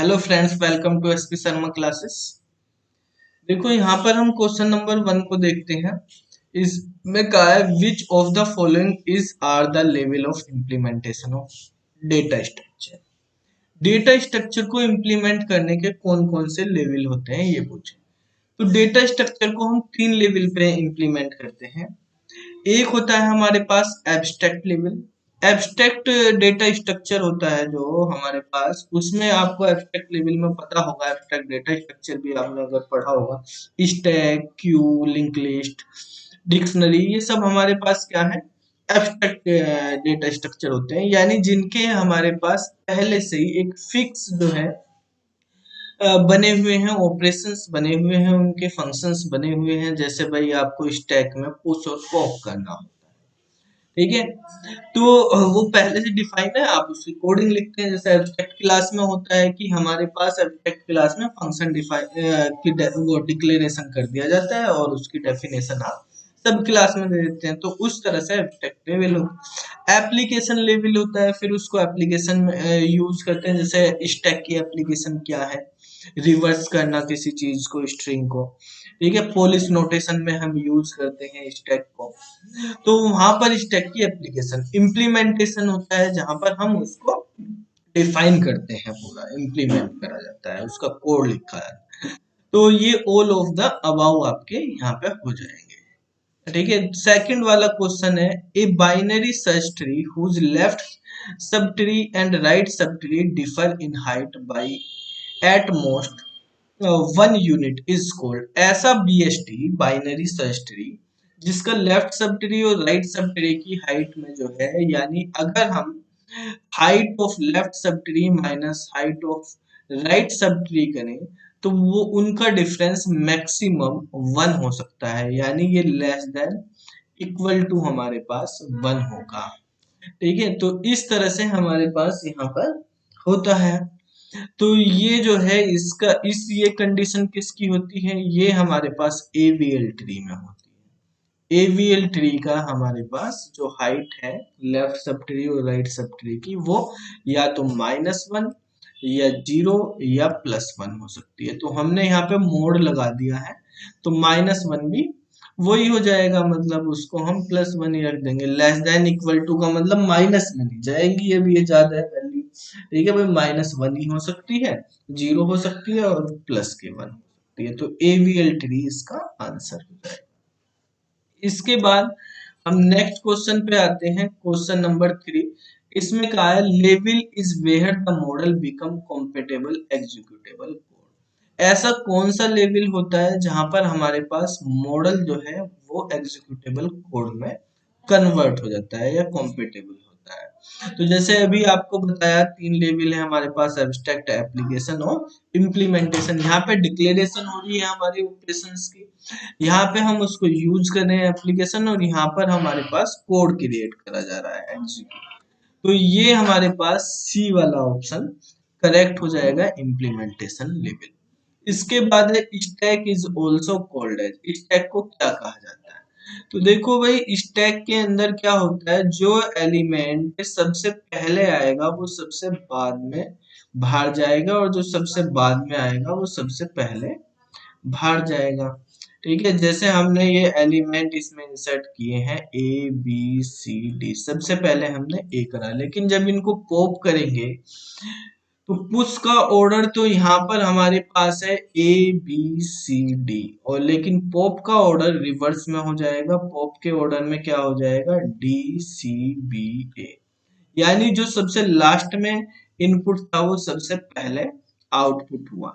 Hello friends, welcome to SP Sharma classes. देखो यहाँ पर हम क्वेश्चन नंबर 1 को देखते हैं। इसमें कहा है which of the following is are the level of implementation of data structure. Data structure को इम्प्लीमेंट करने के कौन कौन से लेवल होते हैं ये पूछे। तो डेटा स्ट्रक्चर को हम 3 लेवल पे इम्प्लीमेंट करते हैं। एक होता है हमारे पास abstract level. Abstract data structure होता है जो हमारे पास, उसमें आपको एब्स्ट्रैक्ट लेवल में पता होगा, एब्स्ट्रैक्ट डेटा स्ट्रक्चर भी आपने अगर पढ़ा होगा, stack, Q, link list, dictionary, ये सब हमारे पास क्या है, एब्स्ट्रैक्ट डेटा स्ट्रक्चर होते हैं, यानी जिनके हमारे पास पहले से ही एक फिक्स जो है बने हुए हैं, ऑपरेशंस बने हुए हैं, उनके फंक्शंस बने हुए हैं। जैसे भाई आपको स्टैक में पुश और पॉप करना होता है, ठीक है। तो वो पहले से डिफाइन है, आप उसकी कोडिंग लिखते हैं। जैसे एब्स्ट्रैक्ट क्लास में होता है कि हमारे पास एब्स्ट्रैक्ट क्लास में फंक्शन डिफाइन की वो डिक्लेरेशन कर दिया जाता है और उसकी डेफिनेशन आप सब क्लास में दे देते हैं। तो उस तरह से एब्स्ट्रैक्ट लेवल होता है। एप्लीकेशन लेवल होता है, फिर उसको एप्लीकेशन में यूज करते हैं। जैसे स्टैक की एप्लीकेशन क्या है, रिवर्स करना किसी चीज को, स्ट्रिंग को, ठीक है। पोलिश नोटेशन में हम यूज करते हैं स्टैक को। तो वहां पर स्टैक की एप्लीकेशन इम्प्लीमेंटेशन होता है, जहां पर हम उसको डिफाइन करते हैं, पूरा इम्प्लीमेंट करा जाता है, उसका कोड लिखा जाता है। तो ये ऑल ऑफ द अबाउ आपके यहाँ पे हो जाएंगे, ठीक है। सेकंड वाला क्वेश्चन है, a binary search tree whose left sub tree and right sub tree differ in height by at most 1 unit is called. ऐसा बीएसटी बाइनरी सर्च ट्री जिसका लेफ्ट सब ट्री और राइट सब ट्री की height में जो है, यानी अगर हम height of left sub tree minus height of right sub tree करें तो वो उनका डिफरेंस मैक्सिमम 1 हो सकता है, यानी ये लेस देन इक्वल टू हमारे पास 1 होगा, ठीक है। तो इस तरह से हमारे पास यहाँ पर होता है। तो ये जो है इसका ये कंडीशन किसकी होती है, ये हमारे पास एवीएल ट्री में होती है। एवीएल ट्री का हमारे पास जो हाइट है लेफ्ट सब ट्री और राइट सब ट्री की, वो या तो -1 या 0 या +1 हो सकती है। तो हमने यहाँ पे मोड लगा दिया है, तो -1 भी वही हो जाएगा, मतलब उसको हम +1 ही रख देंगे। लेस देन इक्वल टू का मतलब माइनस में नहीं जाएगी, अभी ये ज्यादा है वैल्यू, ठीक है भाई। -1 ही हो सकती है, 0 हो सकती है और प्लस के 1 हो सकती है। तो एवीएल ट्री इसका आंसर हो जाएगा। इसके बाद हम नेक्स्ट क्वेश्चन पे आते हैं, क्वेश्चन नंबर 3। इसमें कहा है level is where the model become compatible executable code. ऐसा कौन सा लेवल होता है जहां पर हमारे पास मॉडल जो है वो एग्जीक्यूटेबल कोड में कन्वर्ट हो जाता है या कॉम्पेटेबल होता है। तो जैसे अभी आपको बताया 3 लेवल है हमारे पास, एब्स्ट्रैक्ट, एप्लीकेशन और इम्प्लीमेंटेशन। यहाँ पे डिक्लेरेशन हो रही है हमारे ऑपरेशंस की, यहाँ पे हम उसको यूज कर रहे हैं एप्लीकेशन, और यहाँ पर हमारे पास कोड क्रिएट करा जा रहा है, एग्जीक्यूट। तो ये हमारे पास सी वाला ऑप्शन करेक्ट हो जाएगा, इम्प्लीमेंटेशन लेवल। इसके बाद है stack is also called edge. Stack को क्या कहा जाता है, तो देखो भाई स्टैक के अंदर क्या होता है, जो एलिमेंट सबसे पहले आएगा वो सबसे बाद में बाहर जाएगा, और जो सबसे बाद में आएगा वो सबसे पहले बाहर जाएगा, ठीक है। जैसे हमने ये एलिमेंट इसमें इंसर्ट किए हैं ए बी सी डी, सबसे पहले हमने ए करा, लेकिन जब इनको पॉप करेंगे तो पुश का ऑर्डर तो यहाँ पर हमारे पास है ए बी सी डी, और लेकिन पॉप का ऑर्डर रिवर्स में हो जाएगा। पॉप के ऑर्डर में क्या हो जाएगा, डी सी बी ए, यानी जो सबसे लास्ट में इनपुट था वो सबसे पहले आउटपुट हुआ,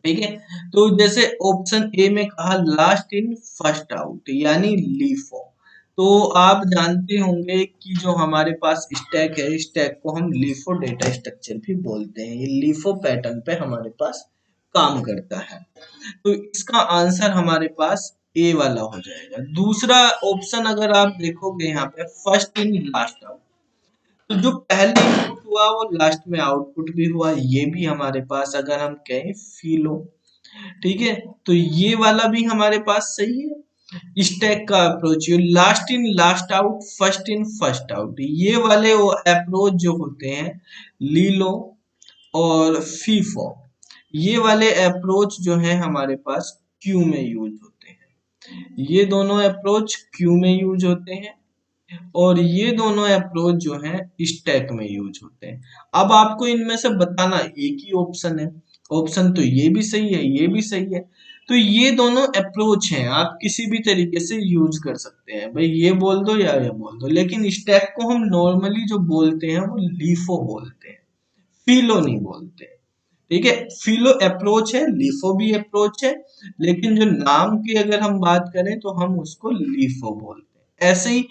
ठीक है। तो जैसे ऑप्शन ए में कहा लास्ट इन फर्स्ट आउट, यानी लीफो। तो आप जानते होंगे कि जो हमारे पास स्टैक है, स्टैक को हम लीफो डेटा स्ट्रक्चर भी बोलते हैं। ये लीफो पैटर्न पे हमारे पास काम करता है। तो इसका आंसर हमारे पास ए वाला हो जाएगा। दूसरा ऑप्शन अगर आप देखोगे यहाँ पे फर्स्ट इन लास्ट आउट, तो जो पहले इनपुट हुआ वो लास्ट में आउटपुट भी हुआ, ये भी हमारे पास अगर हम कहें फिलो, ठीक है। तो ये वाला भी हमारे पास सही है। स्टैक का अप्रोच, ये last in last out, first in first out, ये वाले वो अप्रोच जो होते हैं लीलो, और फीफो, ये वाले अप्रोच जो है हमारे पास क्यू में यूज होते हैं। ये दोनों अप्रोच क्यू में यूज होते हैं और ये दोनों अप्रोच जो है स्टैक में यूज होते हैं। अब आपको इनमें से बताना एक ही ऑप्शन है, ऑप्शन तो ये भी सही है, ये भी सही है, तो ये दोनों अप्रोच हैं, आप किसी भी तरीके से यूज कर सकते हैं, भाई ये बोल दो या ये बोल दो, लेकिन स्टैक को हम नॉर्मली जो बोलते हैं वो लीफो बोलते हैं, फिलो नहीं बोलते। ठीक है, फिलो अप्रोच है, लिफो भी अप्रोच है, लेकिन जो नाम की अगर हम बात करें तो हम उसको लिफो बोलते हैं। ऐसे ही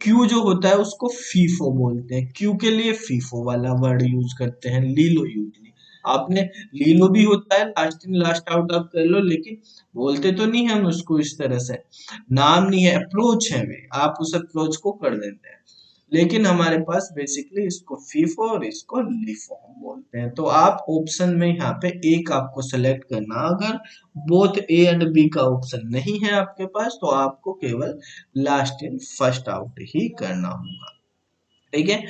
क्यू जो होता है उसको फीफो बोलते हैं, क्यू के लिए फीफो वाला वर्ड यूज करते हैं, लीलो यूज नहीं। आपने लीलो भी होता है, लास्ट इन लास्ट आउट आप कर लो, लेकिन बोलते तो नहीं हम उसको इस तरह से, नाम नहीं है, अप्रोच है वे, आप उस अप्रोच को कर देते हैं, लेकिन हमारे पास बेसिकली इसको फीफो और इसको लिफो हम बोलते हैं। तो आप ऑप्शन में यहाँ पे एक आपको सेलेक्ट करना, अगर बोथ ए एंड बी का ऑप्शन नहीं है आपके पास तो आपको केवल लास्ट इन फर्स्ट आउट ही करना होगा। ठीक है,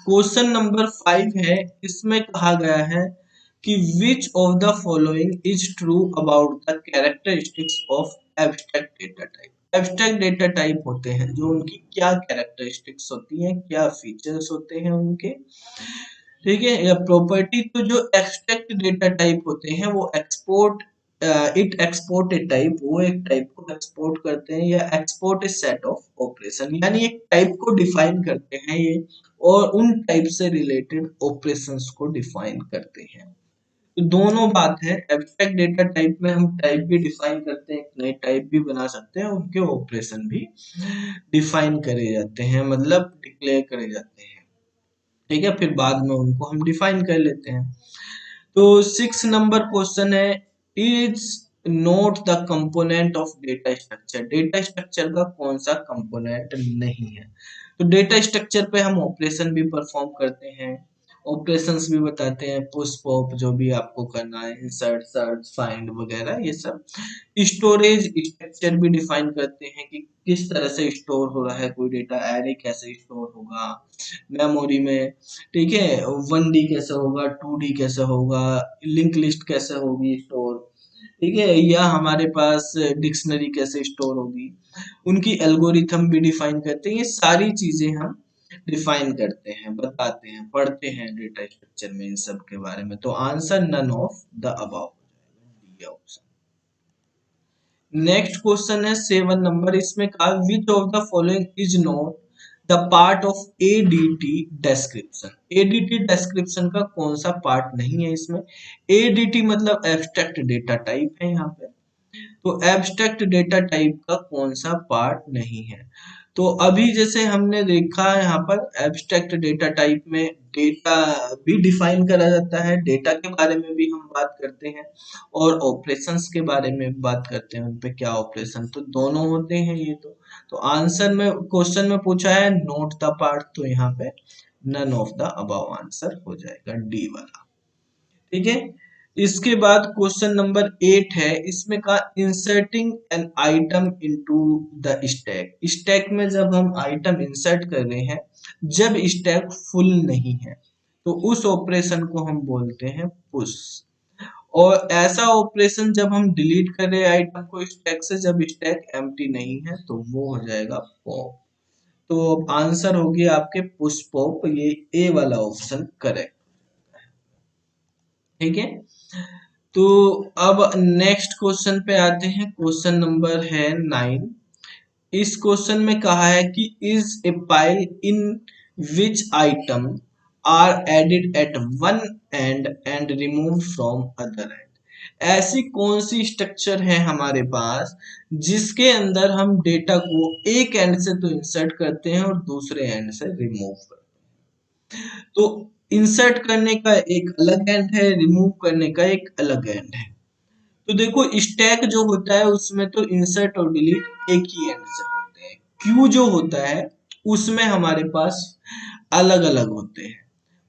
क्वेश्चन नंबर 5 है, इसमें कहा गया है कि विच of the following is true about the characteristics of abstract data type. Abstract data type होते हैं जो उनकी क्या कैरेक्टरिस्टिक्स होती हैं, क्या फीचर्स होते हैं उनके। ठीक है, या प्रॉपर्टी, तो जो एब्स्ट्रैक्ट डेटा टाइप होते हैं वो export it export A type, वो एक टाइप को एक्सपोर्ट करते हैं, या export A set of operation, यानी एक टाइप को डिफाइन करते हैं ये, और उन टाइप से रिलेटेड ऑपरेशंस को डिफाइन करते हैं। तो दोनों बात है, एब्स्ट्रैक्ट डेटा टाइप में हम टाइप भी डिफाइन करते हैं, नए टाइप भी बना सकते हैं, उनके ऑपरेशन भी डिफाइन करे जाते हैं, मतलब डिक्लेयर करे जाते हैं। ठीक है, फिर बाद में उनको हम डिफाइन कर लेते हैं। तो 6 नंबर क्वेश्चन है, is note the component of data structure. Data structure का कौन सा कंपोनेंट नहीं है। तो डेटा स्ट्रक्चर पे हम ऑपरेशन भी परफॉर्म करते हैं, ऑपरेशंस भी बताते हैं, पुश पॉप जो भी आपको करना है, इंसर्ट सर्च फाइंड वगैरह ये सब। स्टोरेज स्ट्रक्चर भी डिफाइन करते हैं कि किस तरह से स्टोर हो रहा है कोई डेटा, एरे कैसे स्टोर होगा मेमोरी में। ठीक है, 1D कैसे होगा, 2D कैसे होगा, लिंक लिस्ट कैसे होगी स्टोर। ठीक है, या हमारे पास डिक्शनरी कैसे स्टोर होगी, उनकी एल्गोरिथम भी डिफाइन करते हैं। ये सारी चीजें हम डिफाइन करते हैं, बताते हैं, पढ़ते हैं डेटा स्ट्रक्चर में इन सब के बारे में। तो answer none of the above हो जाएगा, डी ऑप्शन। नेक्स्ट क्वेश्चन है 7 नंबर, इसमें कहा विच of the following is not the part of ADT description. ADT description का कौन सा पार्ट नहीं है इसमें। एडीटी मतलब एब्स्ट्रैक्ट डेटा टाइप है यहाँ पे, तो एब्स्ट्रैक्ट डेटा टाइप का कौन सा पार्ट नहीं है। तो अभी जैसे हमने देखा यहाँ पर एब्स्ट्रैक्ट डेटा टाइप में डेटा भी डिफाइन करा जाता है, डेटा के बारे में भी हम बात करते हैं और ऑपरेशंस के बारे में बात करते हैं, उन पे क्या ऑपरेशन, तो दोनों होते हैं ये। तो आंसर में क्वेश्चन में पूछा है नोट द पार्ट, तो यहाँ पे none of the above answer हो जाएगा, डी वाला। ठीक है, इसके बाद क्वेश्चन नंबर 8 है, इसमें कहा inserting an item into the stack. Stack में जब हम आइटम इंसर्ट कर रहे हैं, जब स्टैक फुल नहीं है तो उस ऑपरेशन को हम बोलते हैं पुश, और ऐसा ऑपरेशन जब हम डिलीट कर रहे हैं आइटम को स्टैक से, जब स्टैक एम्प्टी नहीं है तो वो हो जाएगा पॉप। तो आंसर होगी आपके पुश पॉप, ये ए वाला ऑप्शन करेक्ट। ठीक है, तो अब नेक्स्ट क्वेश्चन पे आते हैं, क्वेश्चन नंबर है 9। इस क्वेश्चन में कहा है कि is a pile in which item are added at one end and remove from other end. ऐसी कौन सी स्ट्रक्चर है हमारे पास जिसके अंदर हम डेटा को एक एंड से तो इंसर्ट करते हैं और दूसरे एंड से रिमूव करते हैं। तो इंसर्ट करने का एक अलग एंड है, रिमूव करने का एक अलग एंड है। तो देखो स्टैक जो होता है उसमें तो इंसर्ट और डिलीट एक ही एंड से होते हैं, क्यू जो होता है उसमें हमारे पास अलग अलग होते हैं।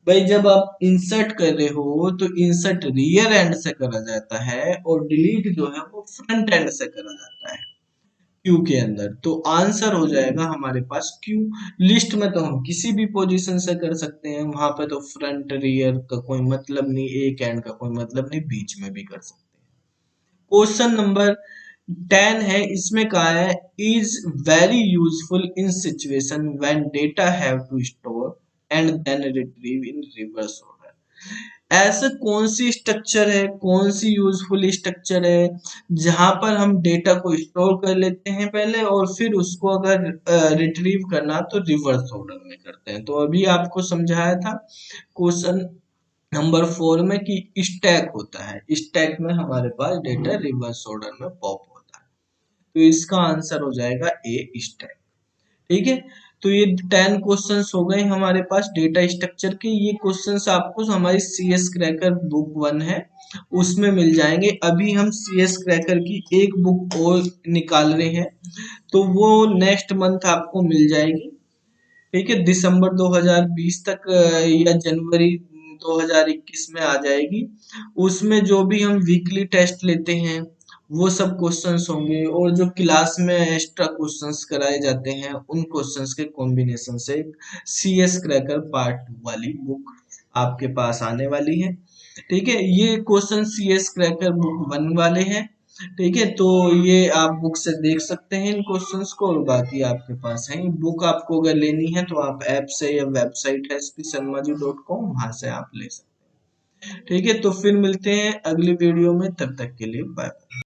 भाई जब आप इंसर्ट कर रहे हो तो इंसर्ट रियर एंड से करा जाता है और डिलीट जो है वो फ्रंट एंड से करा जाता है। क्यू के अंदर। तो आंसर हो जाएगा हमारे पास क्यू। लिस्ट में तो हम किसी भी पोजीशन से कर सकते हैं, वहां पे तो फ्रंट रियर का कोई मतलब नहीं, एक एंड का कोई मतलब नहीं, बीच में भी कर सकते हैं। क्वेश्चन नंबर 10 है, इसमें कहा है is very useful in situation when data have to store and then retrieve in reverse order. ऐसा कौन सी स्ट्रक्चर है, कौन सी यूजफुल स्ट्रक्चर है जहां पर हम डेटा को स्टोर कर लेते हैं पहले और फिर उसको अगर रिट्रीव करना तो रिवर्स ऑर्डर में करते हैं। तो अभी आपको समझाया था क्वेश्चन नंबर 4 में कि स्टैक होता है, स्टैक में हमारे पास डेटा रिवर्स ऑर्डर में पॉप होता है। तो इसका आंसर हो जाएगा ए, स्टैक। ठीक है, तो ये 10 क्वेश्चंस हो गए हमारे पास डेटा स्ट्रक्चर के। ये क्वेश्चंस आपको हमारी CS क्रैकर बुक 1 है उसमें मिल जाएंगे। अभी हम CS क्रैकर की एक बुक और निकाल रहे हैं, तो वो नेक्स्ट मंथ आपको मिल जाएगी। ठीक है, दिसंबर 2020 तक या जनवरी 2021 में आ जाएगी। उसमें जो भी हम वीकली टेस्ट लेते हैं वो सब क्वेश्चंस होंगे, और जो क्लास में एक्स्ट्रा क्वेश्चंस कराए जाते हैं उन क्वेश्चंस के कॉम्बिनेशन से CS क्रैकर पार्ट 2 वाली बुक आपके पास आने वाली है। ठीक है, ये क्वेश्चन CS क्रैकर बुक 1 वाले हैं। ठीक है, तो ये आप बुक से देख सकते हैं इन क्वेश्चंस को, और बाकी आपके पास है। बुक आपको अगर लेनी है तो आप ऐप से या वेबसाइट है spsharmaji.com, वहां से आप ले सकते हैं। ठीक है, तो फिर मिलते हैं अगली वीडियो में, तब तक के लिए बाय बाय।